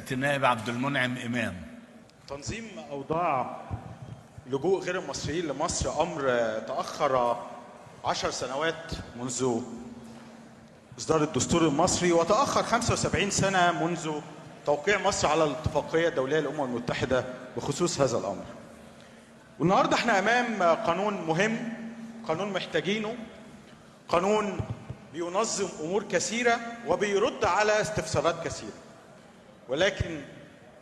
سيادة النائب عبد المنعم إمام. تنظيم أوضاع لجوء غير المصريين لمصر أمر تأخر 10 سنوات منذ إصدار الدستور المصري، وتأخر 75 سنة منذ توقيع مصر على الاتفاقية الدولية للأمم المتحدة بخصوص هذا الأمر. والنهارده احنا أمام قانون مهم، قانون محتاجينه، قانون بينظم أمور كثيرة وبيرد على استفسارات كثيرة، ولكن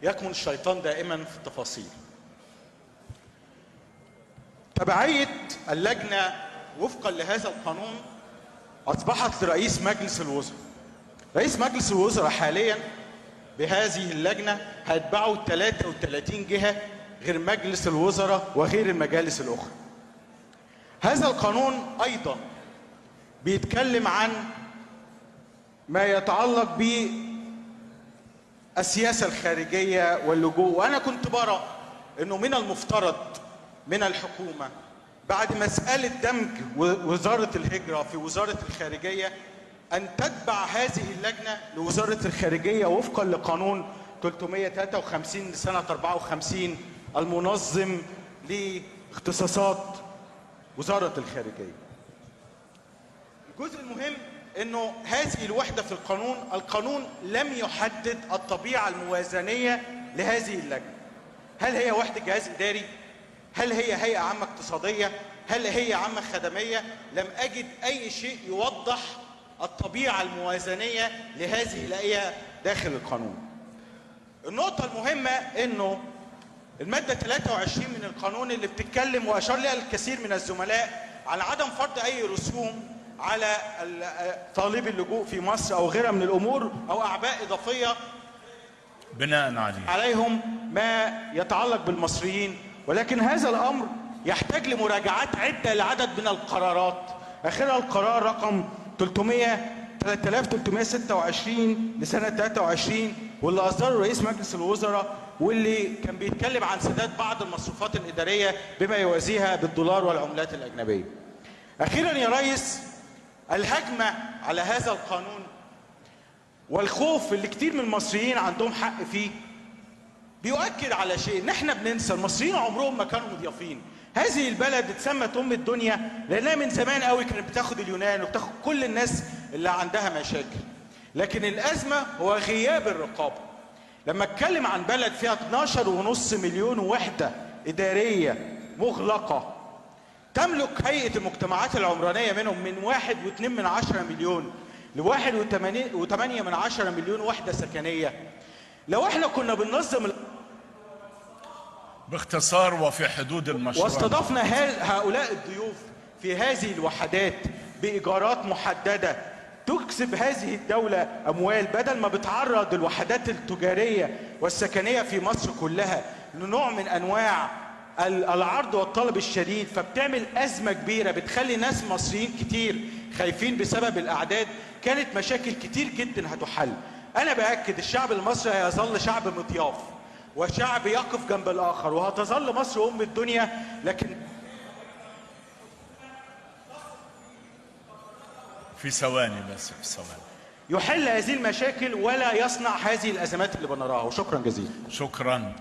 يكمن الشيطان دائما في التفاصيل. تبعية اللجنة وفقا لهذا القانون أصبحت لرئيس مجلس الوزراء. رئيس مجلس الوزراء حاليا بهذه اللجنة هيتبعوا 33 جهة غير مجلس الوزراء وغير المجالس الأخرى. هذا القانون أيضا بيتكلم عن ما يتعلق بالسياسة الخارجية واللجوء، وأنا كنت برى أنه من المفترض من الحكومة بعد مسألة دمج وزارة الهجرة في وزارة الخارجية أن تتبع هذه اللجنة لوزارة الخارجية وفقا لقانون 353 لسنة 54 المنظم لاختصاصات وزارة الخارجية. الجزء المهم أنه هذه الوحدة في القانون لم يحدد الطبيعة الموازنية لهذه اللجنة. هل هي وحدة جهاز إداري؟ هل هي هيئة عامة اقتصادية؟ هل هي عامة خدمية؟ لم أجد أي شيء يوضح الطبيعة الموازنية لهذه الهيئة داخل القانون. النقطة المهمة أنه المادة 23 من القانون اللي بتتكلم وأشار لها الكثير من الزملاء عن عدم فرض أي رسوم على طالب اللجوء في مصر أو غيرها من الأمور أو أعباء إضافية بناء عليهم ما يتعلق بالمصريين، ولكن هذا الأمر يحتاج لمراجعات عدة لعدد من القرارات، آخرها القرار رقم 3326 لسنة 23 واللي أصدره رئيس مجلس الوزراء، واللي كان بيتكلم عن سداد بعض المصروفات الإدارية بما يوازيها بالدولار والعملات الأجنبية. أخيرا يا ريس، الهجمة على هذا القانون والخوف اللي كتير من المصريين عندهم حق فيه بيؤكد على شيء، ان احنا بننسى المصريين عمرهم ما كانوا مضيافين. هذه البلد اتسمت ام الدنيا لانها من زمان قوي كانت بتاخد اليونان وبتاخد كل الناس اللي عندها مشاكل، لكن الازمه هو غياب الرقابه. لما اتكلم عن بلد فيها 12.5 مليون وحده اداريه مغلقه، تملك هيئه المجتمعات العمرانيه منهم من 1.2 مليون ل 1.8 مليون وحده سكنيه. لو احنا كنا بننظم باختصار وفي حدود المشروع واستضفنا هؤلاء الضيوف في هذه الوحدات بإيجارات محددة تكسب هذه الدولة أموال، بدل ما بتعرض الوحدات التجارية والسكنية في مصر كلها لنوع من أنواع العرض والطلب الشديد، فبتعمل أزمة كبيرة بتخلي ناس مصريين كتير خايفين بسبب الأعداد. كانت مشاكل كتير جدا هتحل. أنا بأكد الشعب المصري هيظل شعب مضياف وشعب يقف جنب الآخر، وهتظل مصر أم الدنيا، لكن في ثواني يحل هذه المشاكل ولا يصنع هذه الأزمات اللي بنراها. وشكرا جزيلا. شكرا.